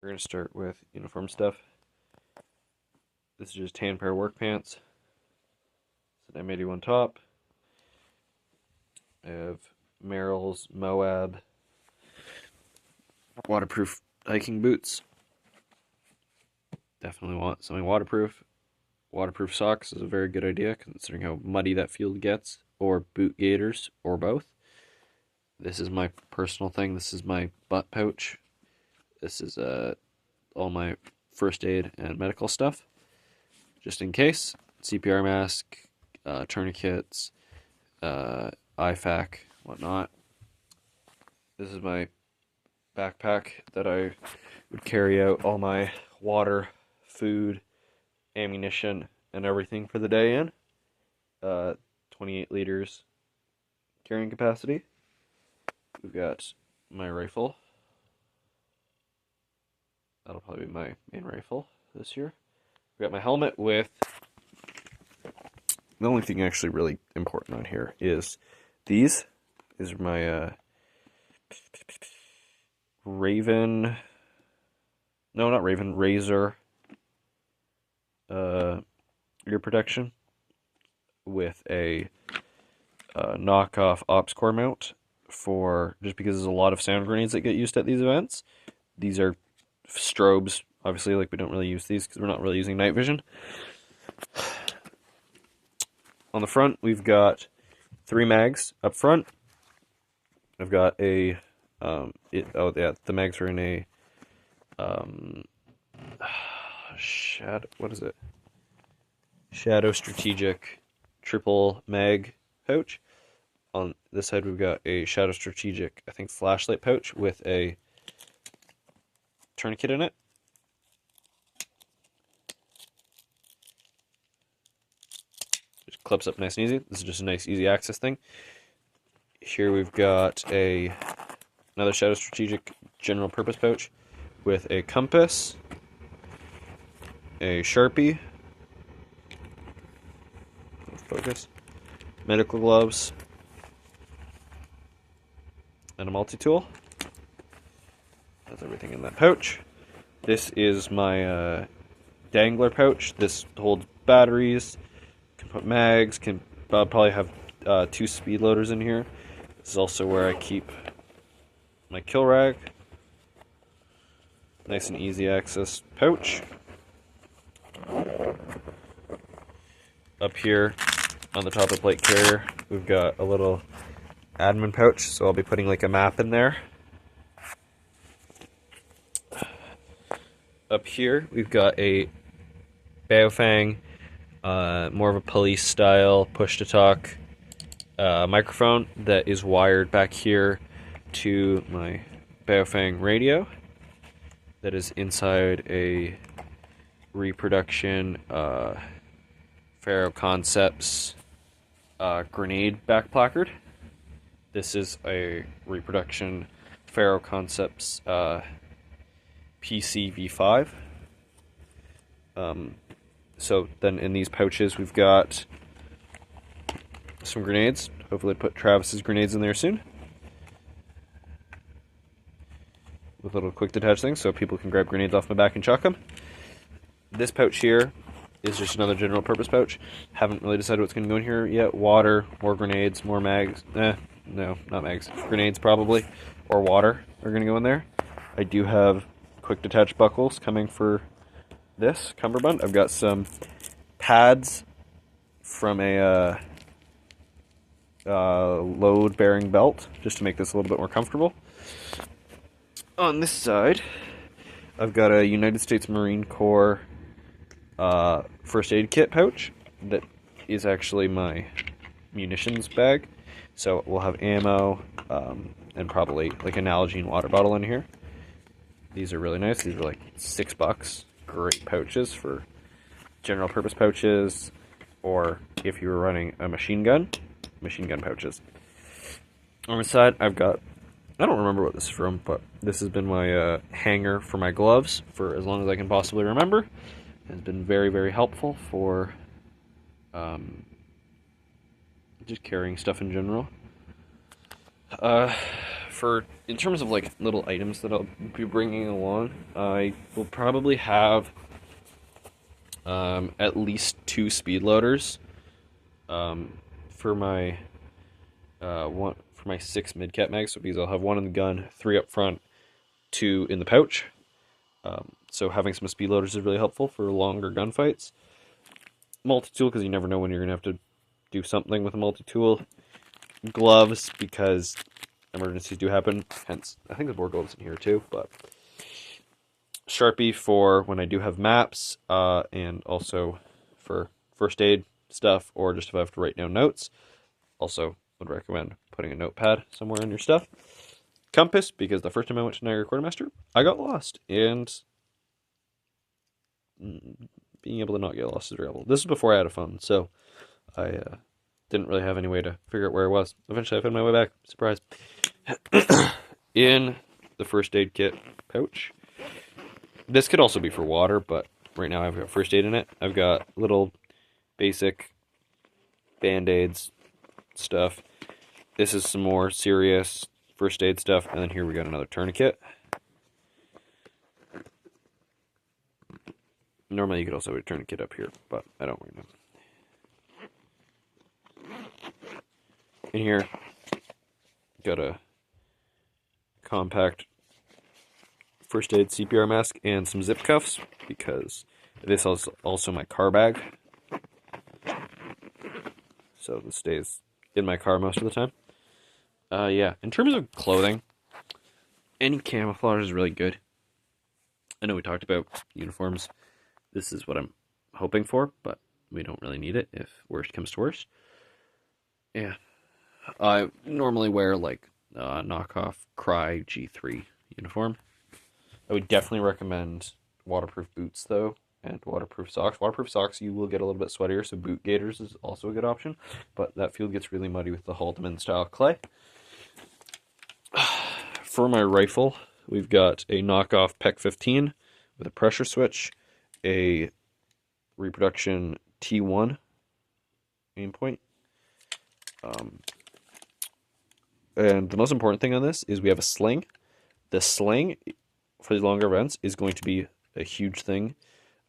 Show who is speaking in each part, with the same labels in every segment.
Speaker 1: We're going to start with uniform stuff. This is just tan pair of work pants. It's an M81 top. I have Merrell's Moab waterproof hiking boots. Definitely want something waterproof. Waterproof socks is a very good idea considering how muddy that field gets. Or boot gaiters, or both. This is my personal thing. This is my butt pouch. This is all my first aid and medical stuff, just in case. CPR mask, tourniquets, IFAK, whatnot. This is my backpack that I would carry out all my water, food, ammunition, and everything for the day in. 28 liters carrying capacity. We've got my rifle. That'll probably be my main rifle this year. We've got my helmet with... The only thing actually really important on here is these. These are my Raven... No, not Raven. Razor ear protection with a knockoff OPS-Core mount for... Just because there's a lot of sound grenades that get used at these events. These are strobes, obviously, like we don't really use these because we're not really using night vision. On the front, we've got 3 mags up front. I've got a the mags are in a Shadow Strategic triple mag pouch. On this side, we've got a Shadow Strategic, I think, flashlight pouch with a tourniquet in it. Just clips up nice and easy. This is just a nice easy access thing. Here we've got another Shadow Strategic general purpose pouch with a compass, a Sharpie, focus, medical gloves, and a multi-tool. That's everything in that pouch. This is my dangler pouch. This holds batteries, can put mags, can probably have 2 speed loaders in here. This is also where I keep my kill rag. Nice and easy access pouch. Up here on the top of the plate carrier, we've got a little admin pouch, so I'll be putting like a map in there. Up here, we've got a Baofeng, more of a police style push-to-talk microphone that is wired back here to my Baofeng radio that is inside a reproduction Faro Concepts grenade back placard. This is a reproduction Faro Concepts PCV5. So then in these pouches we've got some grenades. Hopefully put Travis's grenades in there soon. With little quick detach things so people can grab grenades off my back and chuck them. This pouch here is just another general purpose pouch. Haven't really decided what's going to go in here yet. Water, more grenades, more mags. No, not mags. Grenades probably. Or water are going to go in there. I do have quick detach buckles coming for this cummerbund. I've got some pads from a load bearing belt just to make this a little bit more comfortable. On this side, I've got a United States Marine Corps first aid kit pouch that is actually my munitions bag. So we'll have ammo and probably like an Nalgene water bottle in here. These are really nice. These are like $6. Great pouches for general purpose pouches, or if you were running a machine gun pouches. On the side, I've got, I don't remember what this is from, but this has been my hanger for my gloves for as long as I can possibly remember. It's been very, very helpful for just carrying stuff in general. in terms of like little items that I'll be bringing along, I will probably have at least 2 speed loaders for my one for my 6 mid-cap mags. So because I'll have 1 in the gun, 3 up front, 2 in the pouch. So having some speed loaders is really helpful for longer gunfights. Multi-tool, because you never know when you're gonna have to do something with a multi-tool. Gloves, because emergencies do happen. Hence, I think the board gloves in here too. But Sharpie for when I do have maps, and also for first aid stuff, or just if I have to write down notes. Also, would recommend putting a notepad somewhere in your stuff. Compass, because the first time I went to Niagara Quartermaster, I got lost, and being able to not get lost is very helpful. This is before I had a phone, so I didn't really have any way to figure out where I was. Eventually, I found my way back. Surprise. In the first aid kit pouch. This could also be for water, but right now I've got first aid in it. I've got little basic band-aids stuff. This is some more serious first aid stuff, and then here we got another tourniquet. Normally you could also have a tourniquet up here, but I don't right now. In here, got a compact first aid CPR mask and some zip cuffs, because this is also my car bag. So this stays in my car most of the time. Yeah, in terms of clothing, any camouflage is really good. I know we talked about uniforms. This is what I'm hoping for, but we don't really need it if worst comes to worst. Yeah. I normally wear like a knockoff Cry G3 uniform. I would definitely recommend waterproof boots though, and waterproof socks. Waterproof socks you will get a little bit sweatier, so boot gaiters is also a good option, but that field gets really muddy with the Haldeman style clay. For my rifle, we've got a knockoff PEC 15 with a pressure switch, a reproduction T1 aim point. And the most important thing on this is we have a sling. The sling for these longer events is going to be a huge thing.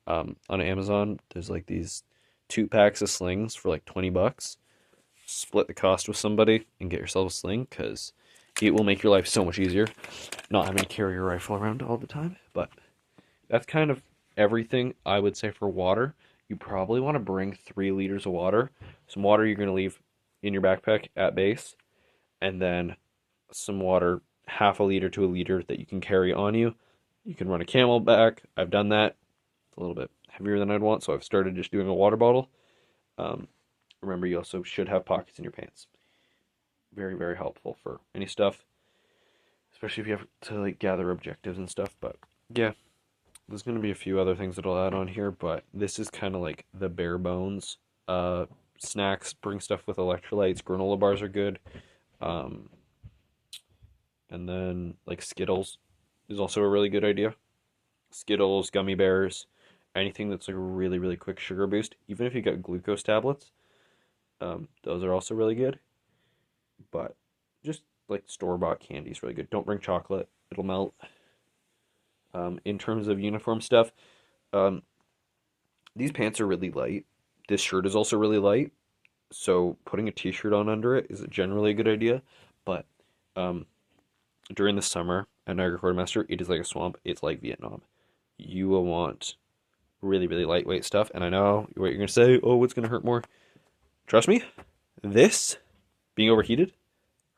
Speaker 1: On Amazon, there's like these 2 packs of slings for like $20. Split the cost with somebody and get yourself a sling, because it will make your life so much easier not having to carry your rifle around all the time. But that's kind of everything I would say for water. You probably want to bring 3 liters of water. Some water you're going to leave in your backpack at base, and then some water, half a liter to a liter, that you can carry on you. You can run a CamelBak. I've done that. It's a little bit heavier than I'd want, so I've started just doing a water bottle. Remember, you also should have pockets in your pants. Very, very helpful for any stuff, especially if you have to like gather objectives and stuff. But yeah, there's going to be a few other things that I'll add on here, but this is kind of like the bare bones. Snacks, bring stuff with electrolytes. Granola bars are good. And then like Skittles is also a really good idea. Skittles, gummy bears, anything that's like a really, really quick sugar boost. Even if you got glucose tablets, those are also really good. But just like store-bought candy is really good. Don't bring chocolate, it'll melt. In terms of uniform stuff, these pants are really light. This shirt is also really light, so putting a t-shirt on under it is generally a good idea. But during the summer at Niagara Quartermaster, it is like a swamp. It's like Vietnam. You will want really, really lightweight stuff. And I know what you're going to say, oh, it's going to hurt more. Trust me, this, being overheated,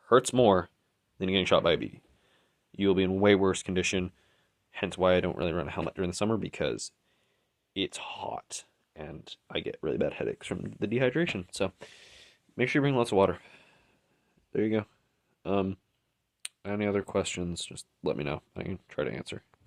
Speaker 1: hurts more than getting shot by a BB. You will be in way worse condition. Hence why I don't really run a helmet during the summer, because it's hot and I get really bad headaches from the dehydration. So make sure you bring lots of water. There you go. Any other questions, just let me know. I can try to answer.